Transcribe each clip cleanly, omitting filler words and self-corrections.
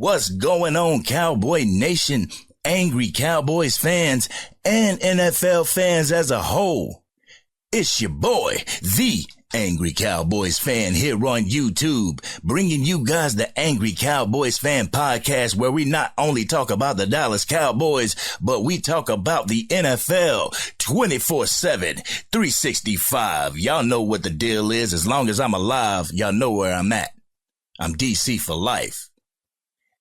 What's going on, Cowboy Nation, Angry Cowboys fans, and NFL fans as a whole? It's your boy, the Angry Cowboys Fan, here on YouTube, bringing you guys the Angry Cowboys Fan Podcast, where we not only talk about the Dallas Cowboys, but we talk about the NFL 24/7, 365. Y'all know what the deal is. As long as I'm alive, y'all know where I'm at. I'm DC for life.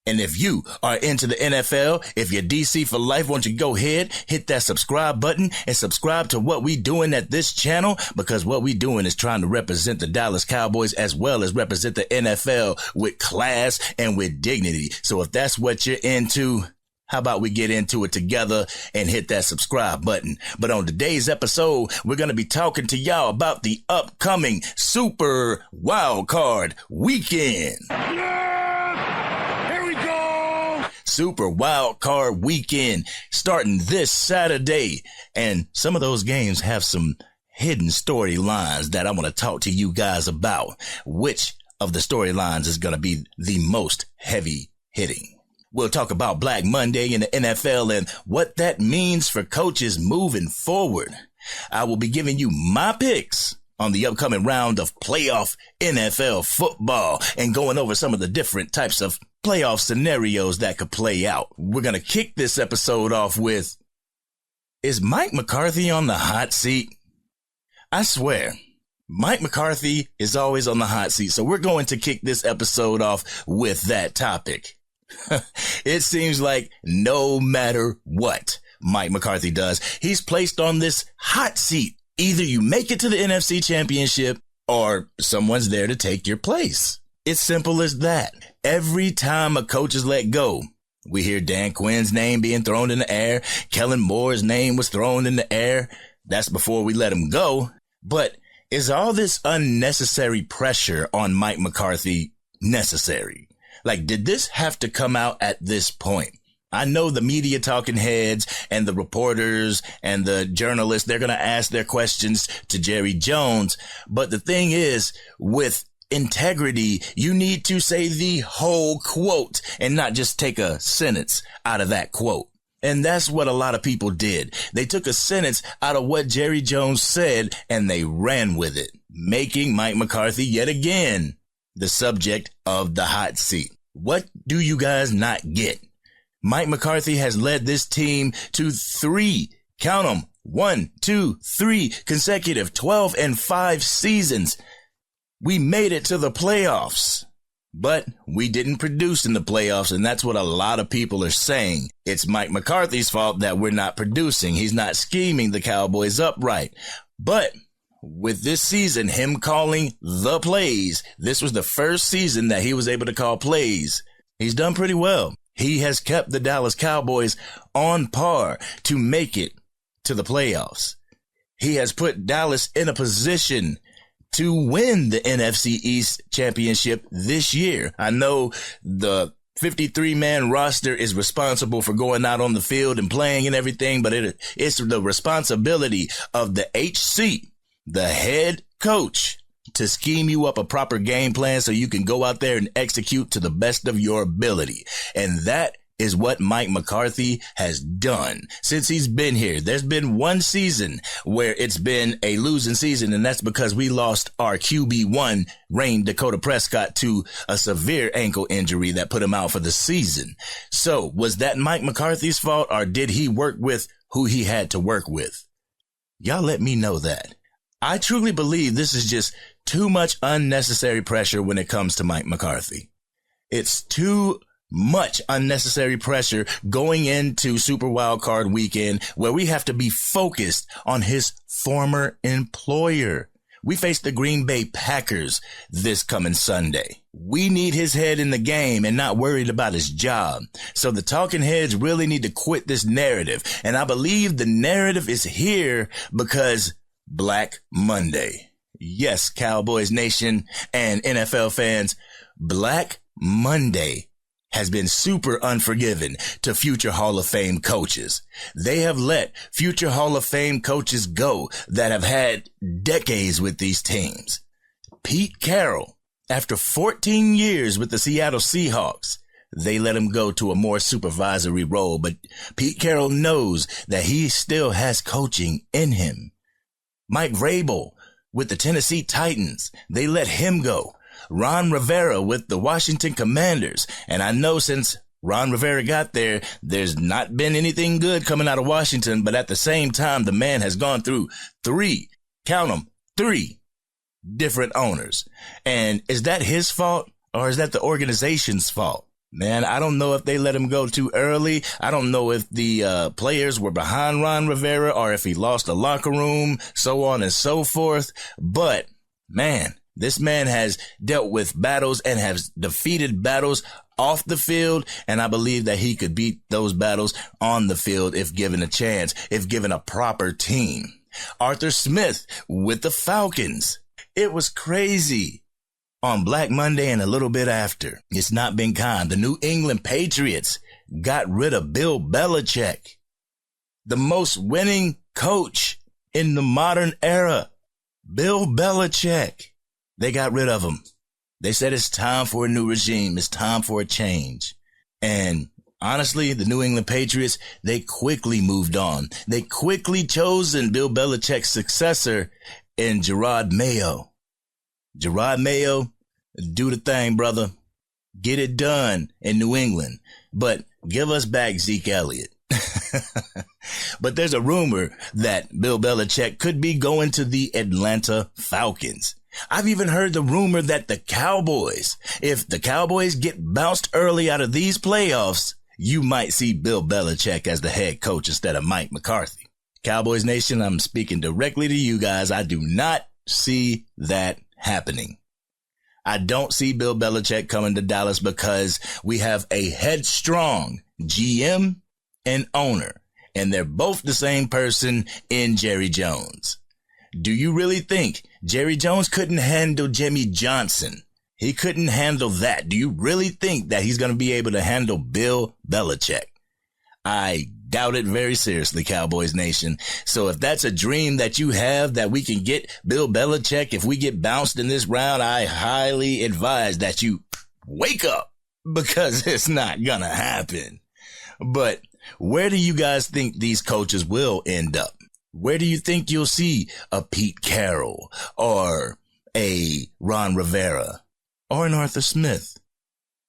And if you are into the NFL, if you're DC for life, won't you go ahead, hit that subscribe button and subscribe to what we doing at this channel, because what we doing is trying to represent the Dallas Cowboys as well as represent the NFL with class and with dignity. So if that's what you're into, how about we get into it together and hit that subscribe button? But on today's episode, we're going to be talking to y'all about the upcoming Super Wildcard Weekend. Super Wildcard Weekend starting this Saturday. And some of those games have some hidden storylines that I want to talk to you guys about. Which of the storylines is going to be the most heavy hitting? We'll talk about Black Monday in the NFL and what that means for coaches moving forward. I will be giving you my picks on the upcoming round of playoff NFL football and going over some of the different types of playoff scenarios that could play out. We're going to kick this episode off with, is Mike McCarthy on the hot seat? I swear, Mike McCarthy is always on the hot seat. So we're going to kick this episode off with that topic. It seems like no matter what Mike McCarthy does, he's placed on this hot seat. Either you make it to the NFC Championship or someone's there to take your place. It's simple as that. Every time a coach is let go, we hear Dan Quinn's name being thrown in the air. Kellen Moore's name was thrown in the air. That's before we let him go. But is all this unnecessary pressure on Mike McCarthy necessary? Like, did this have to come out at this point? I know the media talking heads and the reporters and the journalists, they're going to ask their questions to Jerry Jones. But the thing is, with integrity, you need to say the whole quote and not just take a sentence out of that quote. And that's what a lot of people did. They took a sentence out of what Jerry Jones said and they ran with it, making Mike McCarthy yet again the subject of the hot seat. What do you guys not get? Mike McCarthy has led this team to 3 consecutive 12-5 seasons. We made it to the playoffs, but we didn't produce in the playoffs, and that's what a lot of people are saying. It's Mike McCarthy's fault that we're not producing. He's not scheming the Cowboys up right. But with this season, him calling the plays, this was the first season that he was able to call plays. He's done pretty well. He has kept the Dallas Cowboys on par to make it to the playoffs. He has put Dallas in a position to win the NFC East championship this year. I know the 53-man roster is responsible for going out on the field and playing and everything, but it's the responsibility of the HC, the head coach, to scheme you up a proper game plan so you can go out there and execute to the best of your ability. And that is what Mike McCarthy has done since he's been here. There's been one season where it's been a losing season, and that's because we lost our QB1, Dakota Prescott, to a severe ankle injury that put him out for the season. So was that Mike McCarthy's fault, or did he work with who he had to work with? Y'all let me know that. I truly believe this is just too much unnecessary pressure when it comes to Mike McCarthy. It's too much unnecessary pressure going into Super Wildcard Weekend, where we have to be focused on his former employer. We face the Green Bay Packers this coming Sunday. We need his head in the game and not worried about his job. So the talking heads really need to quit this narrative. And I believe the narrative is here because Black Monday. Yes, Cowboys Nation and NFL fans, Black Monday has been super unforgiving to future Hall of Fame coaches. They have let future Hall of Fame coaches go that have had decades with these teams. Pete Carroll, after 14 years with the Seattle Seahawks, they let him go to a more supervisory role. But Pete Carroll knows that he still has coaching in him. Mike Vrabel with the Tennessee Titans, they let him go. Ron Rivera with the Washington Commanders. And I know since Ron Rivera got there, there's not been anything good coming out of Washington. But at the same time, the man has gone through three different owners. And is that his fault or is that the organization's fault? Man, I don't know if they let him go too early. I don't know if the players were behind Ron Rivera or if he lost the locker room, so on and so forth. But, man, this man has dealt with battles and has defeated battles off the field, and I believe that he could beat those battles on the field if given a chance, if given a proper team. Arthur Smith with the Falcons. It was crazy. On Black Monday and a little bit after, it's not been kind. The New England Patriots got rid of Bill Belichick, the most winning coach in the modern era. Bill Belichick. They got rid of him. They said it's time for a new regime. It's time for a change. And honestly, the New England Patriots, they quickly moved on. They quickly chosen Bill Belichick's successor in Gerard Mayo. Gerard Mayo, do the thing, brother. Get it done in New England. But give us back Zeke Elliott. But there's a rumor that Bill Belichick could be going to the Atlanta Falcons. I've even heard the rumor that the Cowboys, if the Cowboys get bounced early out of these playoffs, you might see Bill Belichick as the head coach instead of Mike McCarthy. Cowboys Nation, I'm speaking directly to you guys. I do not see that happening. I don't see Bill Belichick coming to Dallas because we have a headstrong GM and owner, and they're both the same person in Jerry Jones. Do you really think Jerry Jones couldn't handle Jimmy Johnson? He couldn't handle that. Do you really think that he's going to be able to handle Bill Belichick? I doubt it very seriously, Cowboys Nation. So if that's a dream that you have, that we can get Bill Belichick, if we get bounced in this round, I highly advise that you wake up, because it's not going to happen. But where do you guys think these coaches will end up? Where do you think you'll see a Pete Carroll or a Ron Rivera or an Arthur Smith?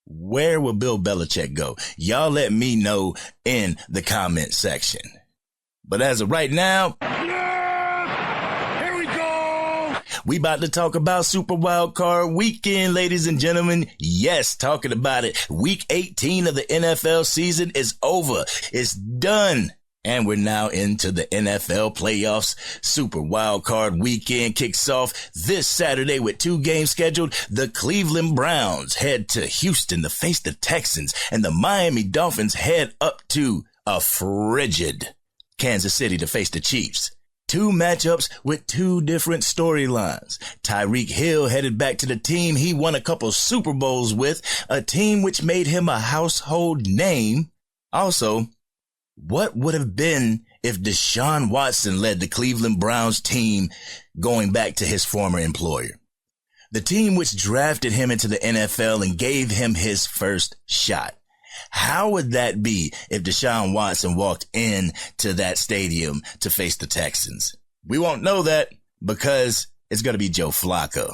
Where will Bill Belichick go? Y'all let me know in the comment section. But as of right now, here we go. We about to talk about Super Wildcard Weekend, ladies and gentlemen. Yes, talking about it. Week 18 of the NFL season is over. It's done. And we're now into the NFL playoffs. Super Wildcard Weekend kicks off this Saturday with 2 games scheduled. The Cleveland Browns head to Houston to face the Texans, and the Miami Dolphins head up to a frigid Kansas City to face the Chiefs. 2 matchups with 2 different storylines. Tyreek Hill headed back to the team he won a couple Super Bowls with, a team which made him a household name. Also, what would have been if Deshaun Watson led the Cleveland Browns team going back to his former employer? The team which drafted him into the NFL and gave him his first shot. How would that be if Deshaun Watson walked into that stadium to face the Texans? We won't know that because it's going to be Joe Flacco.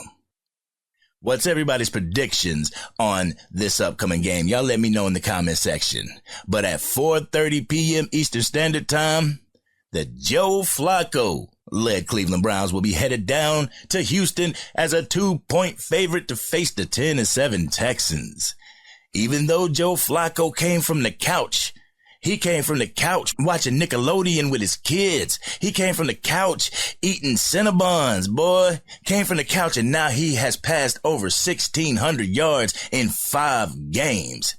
What's everybody's predictions on this upcoming game? Y'all let me know in the comment section. But at 4:30 p.m. Eastern Standard Time, the Joe Flacco-led Cleveland Browns will be headed down to Houston as a 2-point favorite to face the 10-7 Texans. Even though Joe Flacco came from the couch, he came from the couch watching Nickelodeon with his kids. He came from the couch eating Cinnabons, boy. Came from the couch, and now he has passed over 1,600 yards in 5 games.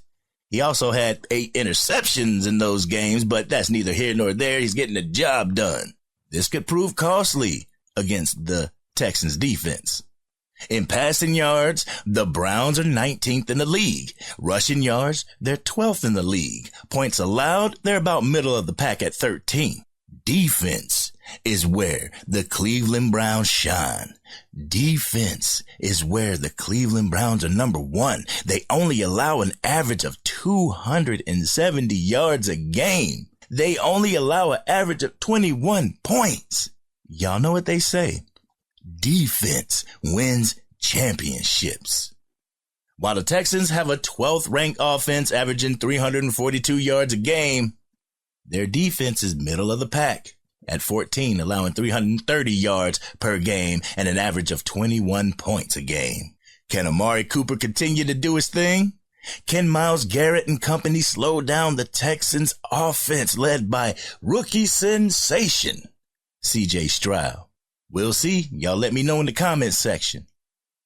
He also had 8 interceptions in those games, but that's neither here nor there. He's getting the job done. This could prove costly against the Texans defense. In passing yards, the Browns are 19th in the league. Rushing yards, they're 12th in the league. Points allowed, they're about middle of the pack at 13. Defense is where the Cleveland Browns shine. Defense is where the Cleveland Browns are number 1. They only allow an average of 270 yards a game. They only allow an average of 21 points. Y'all know what they say. Defense wins championships. While the Texans have a 12th ranked offense averaging 342 yards a game, their defense is middle of the pack at 14, allowing 330 yards per game and an average of 21 points a game. Can Amari Cooper continue to do his thing? Can Myles Garrett and company slow down the Texans offense led by rookie sensation CJ Stroud? We'll see. Y'all let me know in the comments section.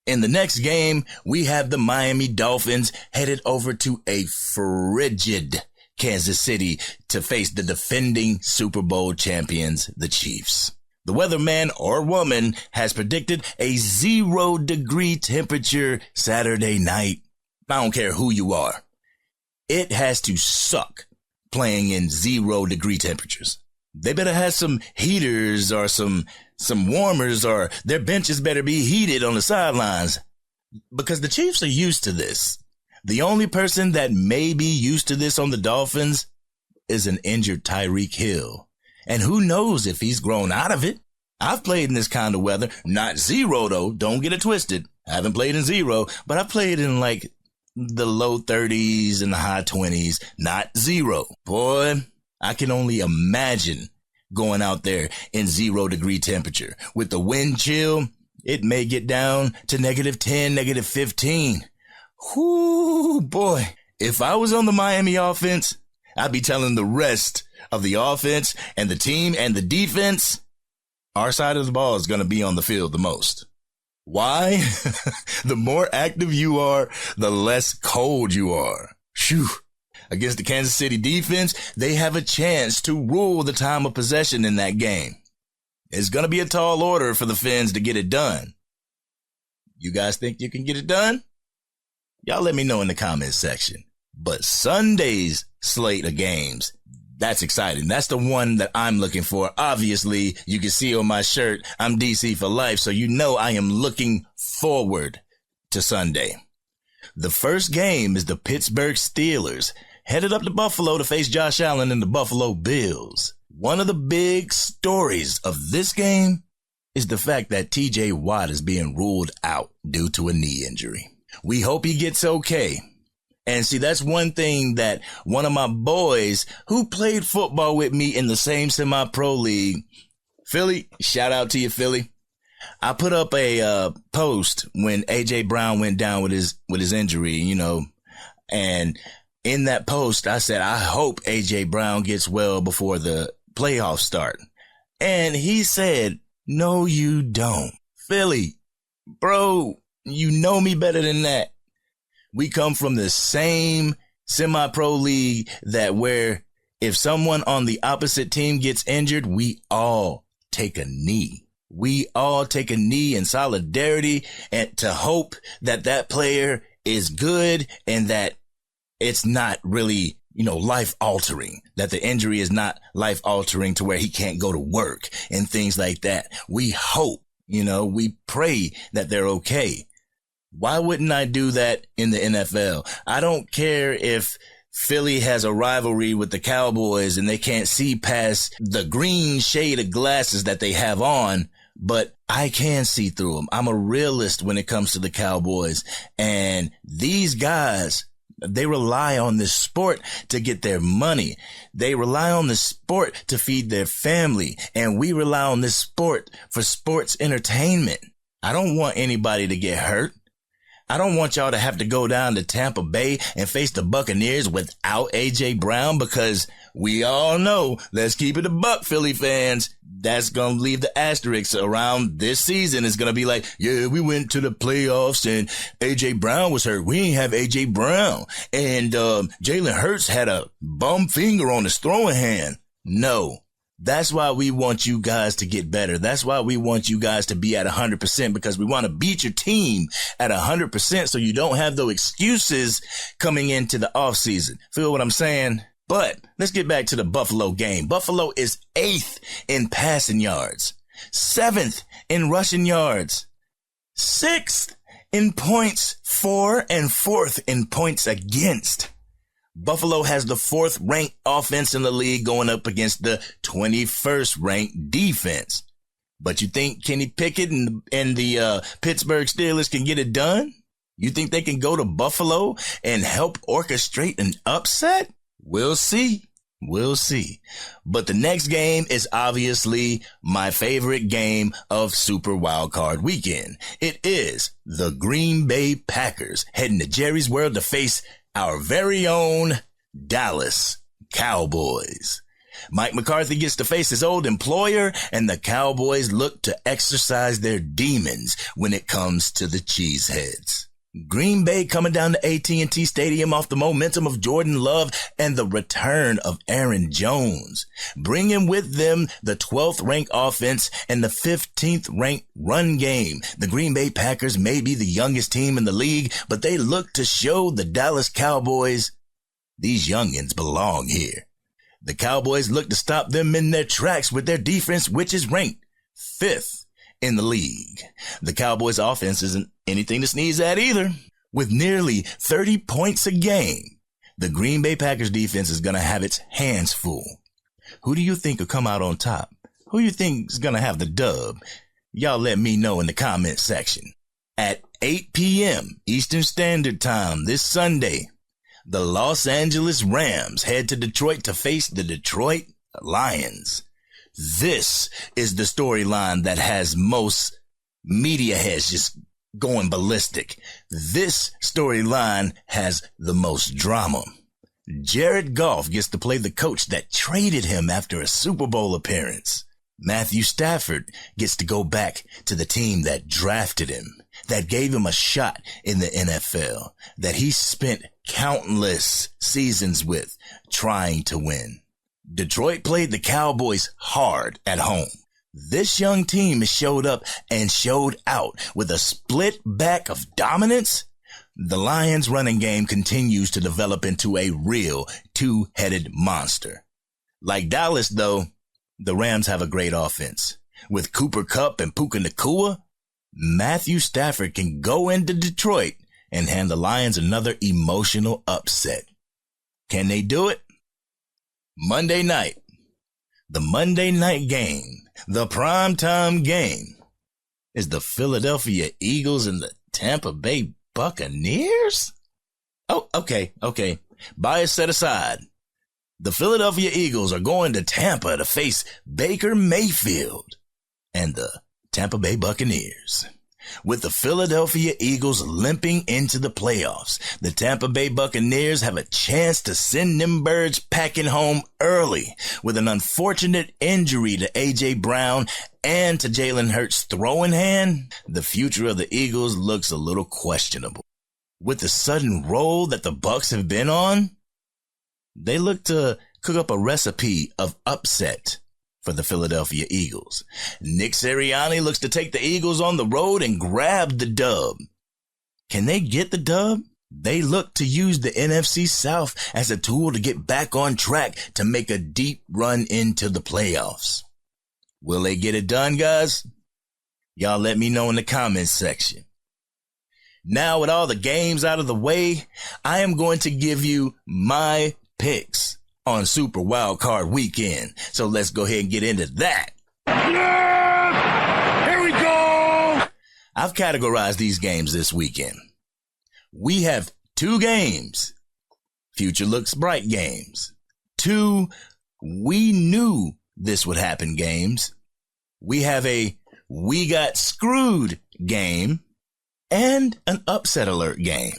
In the next game, we have the Miami Dolphins headed over to a frigid Kansas City to face the defending Super Bowl champions, the Chiefs. The weatherman or woman has predicted a 0-degree temperature Saturday night. I don't care who you are. It has to suck playing in 0-degree temperatures. They better have some heaters or some warmers, or their benches better be heated on the sidelines, because the Chiefs are used to this. The only person that may be used to this on the Dolphins is an injured Tyreek Hill. And who knows if he's grown out of it. I've played in this kind of weather, not 0 though. Don't get it twisted. I haven't played in 0, but I played in like the low 30s and the high 20s, not 0. Boy, I can only imagine going out there in 0-degree temperature. With the wind chill, it may get down to -10, -15. Whoo, boy. If I was on the Miami offense, I'd be telling the rest of the offense and the team and the defense, our side of the ball is going to be on the field the most. Why? The more active you are, the less cold you are. Phew. Against the Kansas City defense, they have a chance to rule the time of possession in that game. It's going to be a tall order for the Fins to get it done. You guys think you can get it done? Y'all let me know in the comments section. But Sunday's slate of games, that's exciting. That's the one that I'm looking for. Obviously, you can see on my shirt, I'm DC for life, so you know I am looking forward to Sunday. The first game is the Pittsburgh Steelers headed up to Buffalo to face Josh Allen and the Buffalo Bills. One of the big stories of this game is the fact that TJ Watt is being ruled out due to a knee injury. We hope he gets okay. And see, that's one thing that one of my boys who played football with me in the same semi-pro league, Philly, shout out to you, Philly. I put up a post when A.J. Brown went down with his injury, you know, and in that post, I said, I hope A.J. Brown gets well before the playoffs start. And he said, no, you don't. Philly, bro, you know me better than that. We come from the same semi-pro league that where if someone on the opposite team gets injured, we all take a knee. We all take a knee in solidarity and to hope that that player is good and that it's not really, you know, life altering, that the injury is not life altering to where he can't go to work and things like that. We hope, you know, we pray that they're okay. Why wouldn't I do that in the NFL? I don't care if Philly has a rivalry with the Cowboys and they can't see past the green shade of glasses that they have on, but I can see through them. I'm a realist when it comes to the Cowboys, and these guys, they rely on this sport to get their money. They rely on this sport to feed their family, and we rely on this sport for sports entertainment. I don't want anybody to get hurt. I don't want y'all to have to go down to Tampa Bay and face the Buccaneers without A.J. Brown, because we all know, let's keep it a buck, Philly fans, that's going to leave the asterisks around this season. It's going to be like, yeah, we went to the playoffs and A.J. Brown was hurt. We ain't have A.J. Brown. And Jalen Hurts had a bum finger on his throwing hand. No. That's why we want you guys to get better. That's why we want you guys to be at 100%, because we want to beat your team at 100% so you don't have those excuses coming into the offseason. Feel what I'm saying? But let's get back to the Buffalo game. Buffalo is 8th in passing yards, 7th in rushing yards, 6th in points for, and 4th in points against. Buffalo has the 4th ranked offense in the league going up against the 21st ranked defense. But you think Kenny Pickett and the Pittsburgh Steelers can get it done? You think they can go to Buffalo and help orchestrate an upset? We'll see. We'll see. But the next game is obviously my favorite game of Super Wildcard Weekend. It is the Green Bay Packers heading to Jerry's World to face our very own Dallas Cowboys. Mike McCarthy gets to face his old employer, and the Cowboys look to exercise their demons when it comes to the Cheeseheads. Green Bay coming down to AT&T Stadium off the momentum of Jordan Love and the return of Aaron Jones, bringing with them the 12th ranked offense and the 15th ranked run game. The Green Bay Packers may be the youngest team in the league, but they look to show the Dallas Cowboys these youngins belong here. The Cowboys look to stop them in their tracks with their defense, which is ranked 5th in the league. The Cowboys offense isn't anything to sneeze at either. With nearly 30 points a game, the Green Bay Packers defense is going to have its hands full. Who do you think will come out on top? Who do you think is going to have the dub? Y'all let me know in the comment section. At 8 p.m. Eastern Standard Time this Sunday, the Los Angeles Rams head to Detroit to face the Detroit Lions. This is the storyline that has most media heads just going ballistic. This storyline has the most drama. Jared Goff gets to play the coach that traded him after a Super Bowl appearance. Matthew Stafford gets to go back to the team that drafted him, that gave him a shot in the NFL, that he spent countless seasons with trying to win. Detroit played the Cowboys hard at home. This young team has showed up and showed out with a split back of dominance. The Lions' running game continues to develop into a real two-headed monster. Like Dallas, though, the Rams have a great offense. With Cooper Kupp and Puka Nacua, Matthew Stafford can go into Detroit and hand the Lions another emotional upset. Can they do it? Monday night. The Monday night game, the primetime game, is the Philadelphia Eagles and the Tampa Bay Buccaneers? Oh, okay. Bias set aside. The Philadelphia Eagles are going to Tampa to face Baker Mayfield and the Tampa Bay Buccaneers. With the Philadelphia Eagles limping into the playoffs, the Tampa Bay Buccaneers have a chance to send them birds packing home early. With an unfortunate injury to A.J. Brown and to Jalen Hurts' throwing hand, the future of the Eagles looks a little questionable. With the sudden roll that the Bucs have been on, they look to cook up a recipe of upset for the Philadelphia Eagles. Nick Sirianni looks to take the Eagles on the road and grab the dub. Can they get the dub? They look to use the NFC South as a tool to get back on track to make a deep run into the playoffs. Will they get it done, guys? Y'all let me know in the comments section. Now, with all the games out of the way, I am going to give you my picks on Super Wildcard Weekend. So let's go ahead and get into that. Yeah! Here we go! I've categorized these games this weekend. We have 2 games, Future Looks Bright games. 2 We Knew This Would Happen games. We have a We Got Screwed game and an Upset Alert game.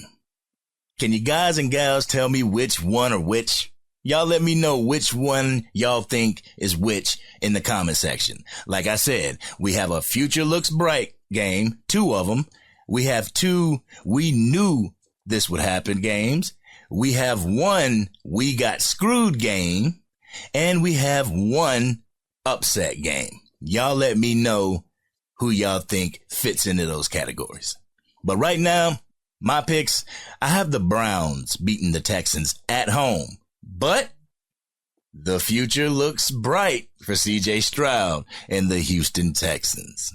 Can you guys and gals tell me which one or which? Y'all let me know which one y'all think is which in the comment section. Like I said, we have a Future Looks Bright game, 2 of them. We have 2 We Knew This Would Happen games. We have 1 We Got Screwed game. And we have 1 upset game. Y'all let me know who y'all think fits into those categories. But right now, my picks, I have the Browns beating the Texans at home. But the future looks bright for C.J. Stroud and the Houston Texans.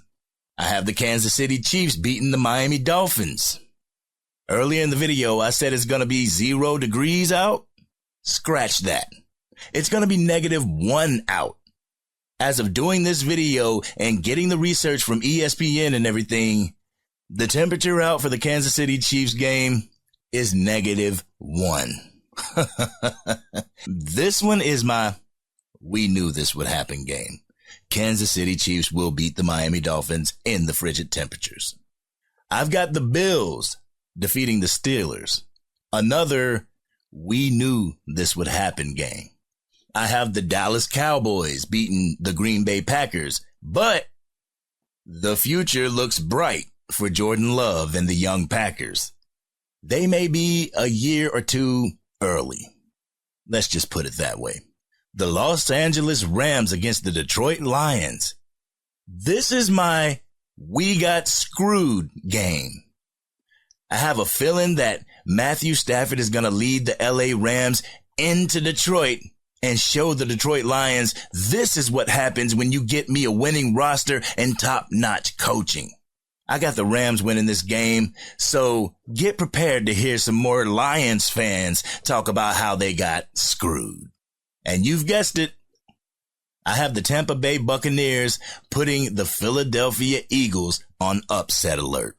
I have the Kansas City Chiefs beating the Miami Dolphins. Earlier in the video, I said it's going to be 0 degrees out. Scratch that. It's going to be -1 out. As of doing this video and getting the research from ESPN and everything, the temperature out for the Kansas City Chiefs game is -1. This one is my we knew this would happen game. Kansas City Chiefs will beat the Miami Dolphins in the frigid temperatures. I've got the Bills defeating the Steelers. Another we knew this would happen game. I have the Dallas Cowboys beating the Green Bay Packers, but the future looks bright for Jordan Love and the young Packers. They may be a year or two early. Let's just put it that way. The Los Angeles Rams against the Detroit Lions. This is my we got screwed game. I have a feeling that Matthew Stafford is going to lead the LA Rams into Detroit and show the Detroit Lions this is what happens when you get me a winning roster and top-notch coaching. I got the Rams winning this game, so get prepared to hear some more Lions fans talk about how they got screwed. And you've guessed it, I have the Tampa Bay Buccaneers putting the Philadelphia Eagles on upset alert.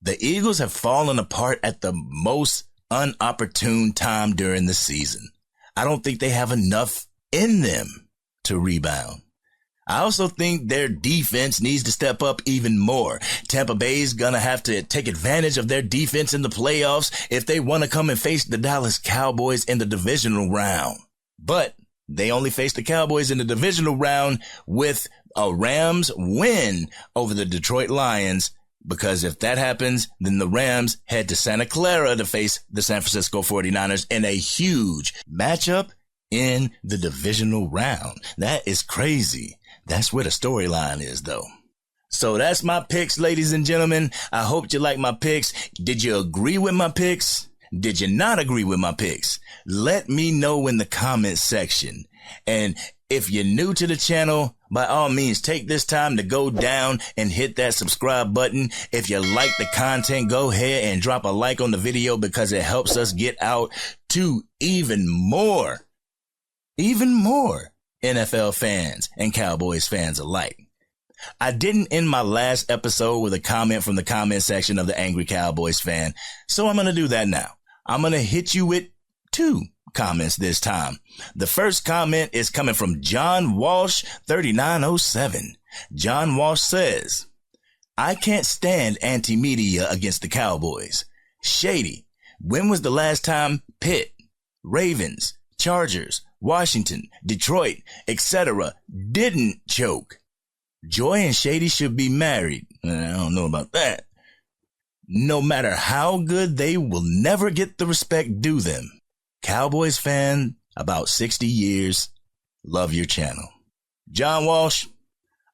The Eagles have fallen apart at the most unopportune time during the season. I don't think they have enough in them to rebound. I also think their defense needs to step up even more. Tampa Bay's gonna have to take advantage of their defense in the playoffs if they want to come and face the Dallas Cowboys in the divisional round. But they only face the Cowboys in the divisional round with a Rams win over the Detroit Lions, because if that happens, then the Rams head to Santa Clara to face the San Francisco 49ers in a huge matchup in the divisional round. That is crazy. That's where the storyline is, though. So that's my picks, ladies and gentlemen. I hope you like my picks. Did you agree with my picks? Did you not agree with my picks? Let me know in the comments section. And if you're new to the channel, by all means, take this time to go down and hit that subscribe button. If you like the content, go ahead and drop a like on the video because it helps us get out to even more NFL fans and Cowboys fans alike. I didn't end my last episode with a comment from the comment section of the Angry Cowboys Fan, so I'm going to do that now. I'm going to hit you with 2 comments this time. The first comment is coming from John Walsh 3907. John Walsh says, I can't stand anti-media against the Cowboys. Shady. When was the last time Pitt, Ravens, Chargers, Washington, Detroit, etc. didn't choke? Joy and Shady should be married. I don't know about that. No matter how good, they will never get the respect due them. Cowboys fan, about 60 years. Love your channel. John Walsh,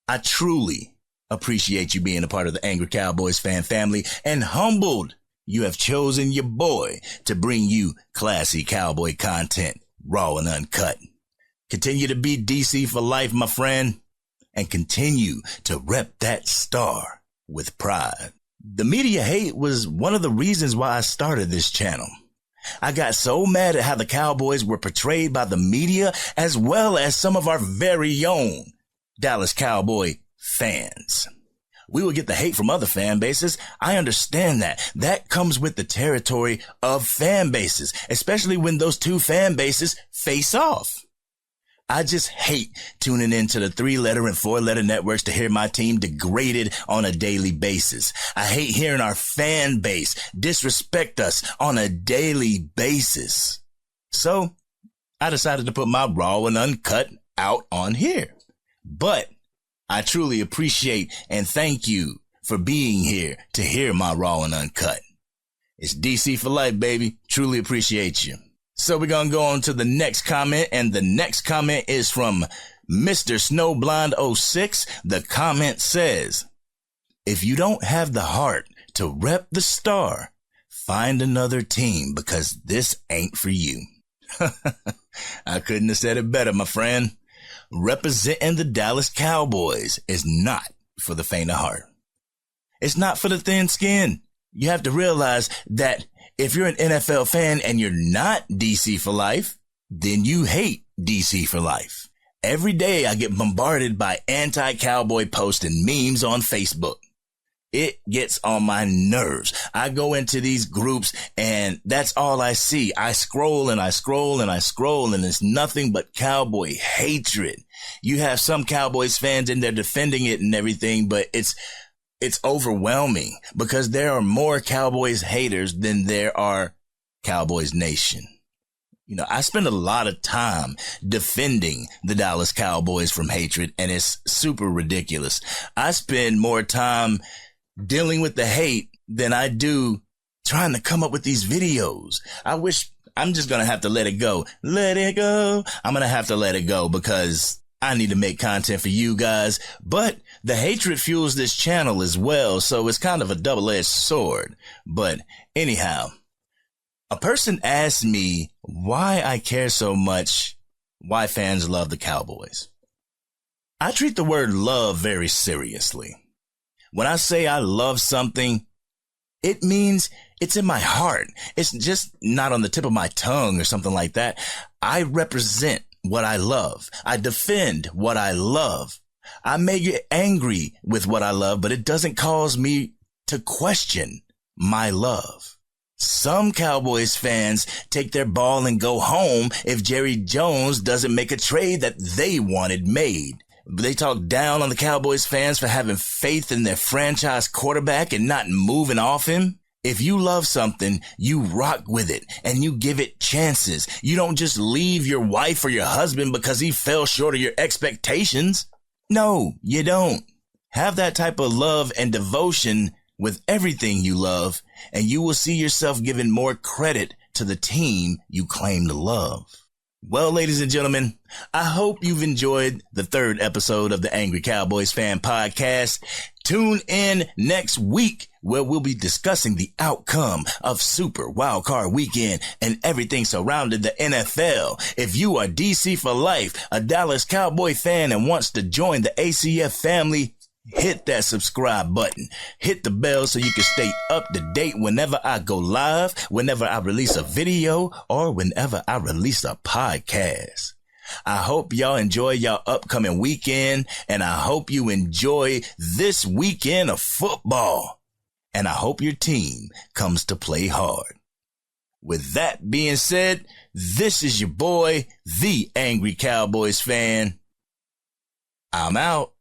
I truly appreciate you being a part of the Angry Cowboys fan family, and humbled you have chosen your boy to bring you classy cowboy content, raw and uncut. Continue to be DC for life, my friend, and continue to rep that star with pride. The media hate was one of the reasons why I started this channel. I got so mad at how the Cowboys were portrayed by the media, as well as some of our very own Dallas Cowboy fans. We will get the hate from other fan bases. I understand that. That comes with the territory of fan bases, especially when those 2 fan bases face off. I just hate tuning into the 3-letter and 4-letter networks to hear my team degraded on a daily basis. I hate hearing our fan base disrespect us on a daily basis. So I decided to put my raw and uncut out on here. But I truly appreciate and thank you for being here to hear my raw and uncut. It's DC for life, baby. Truly appreciate you. So we're going to go on to the next comment, and the next comment is from Mr. Snowblind06. The comment says, if you don't have the heart to rep the star, find another team because this ain't for you. I couldn't have said it better, my friend. Representing the Dallas Cowboys is not for the faint of heart. It's not for the thin skin. You have to realize that if you're an NFL fan and you're not DC for life, then you hate DC for life. Every day I get bombarded by anti-cowboy posts and memes on Facebook. It gets on my nerves. I go into these groups and that's all I see. I scroll and I scroll and I scroll and it's nothing but cowboy hatred. You have some Cowboys fans in there defending it and everything, but it's overwhelming because there are more Cowboys haters than there are Cowboys Nation. You know, I spend a lot of time defending the Dallas Cowboys from hatred, and it's super ridiculous. I spend more time dealing with the hate than I do trying to come up with these videos. I'm just going to have to let it go. Let it go. I'm going to have to let it go because I need to make content for you guys. But the hatred fuels this channel as well, so it's kind of a double-edged sword. But anyhow, a person asked me why I care so much, why fans love the Cowboys. I treat the word love very seriously. When I say I love something, it means it's in my heart. It's just not on the tip of my tongue or something like that. I represent what I love. I defend what I love. I may get angry with what I love, but it doesn't cause me to question my love. Some Cowboys fans take their ball and go home if Jerry Jones doesn't make a trade that they wanted made. They talk down on the Cowboys fans for having faith in their franchise quarterback and not moving off him. If you love something, you rock with it and you give it chances. You don't just leave your wife or your husband because he fell short of your expectations. No, you don't. Have that type of love and devotion with everything you love, and you will see yourself giving more credit to the team you claim to love. Well, ladies and gentlemen, I hope you've enjoyed the third episode of the Angry Cowboys Fan Podcast. Tune in next week where we'll be discussing the outcome of Super Wildcard Weekend and everything surrounding the NFL. If you are DC for life, a Dallas Cowboy fan, and wants to join the ACF family, hit that subscribe button. Hit the bell so you can stay up to date whenever I go live, whenever I release a video, or whenever I release a podcast. I hope y'all enjoy y'all upcoming weekend, and I hope you enjoy this weekend of football. And I hope your team comes to play hard. With that being said, this is your boy, the Angry Cowboys Fan. I'm out.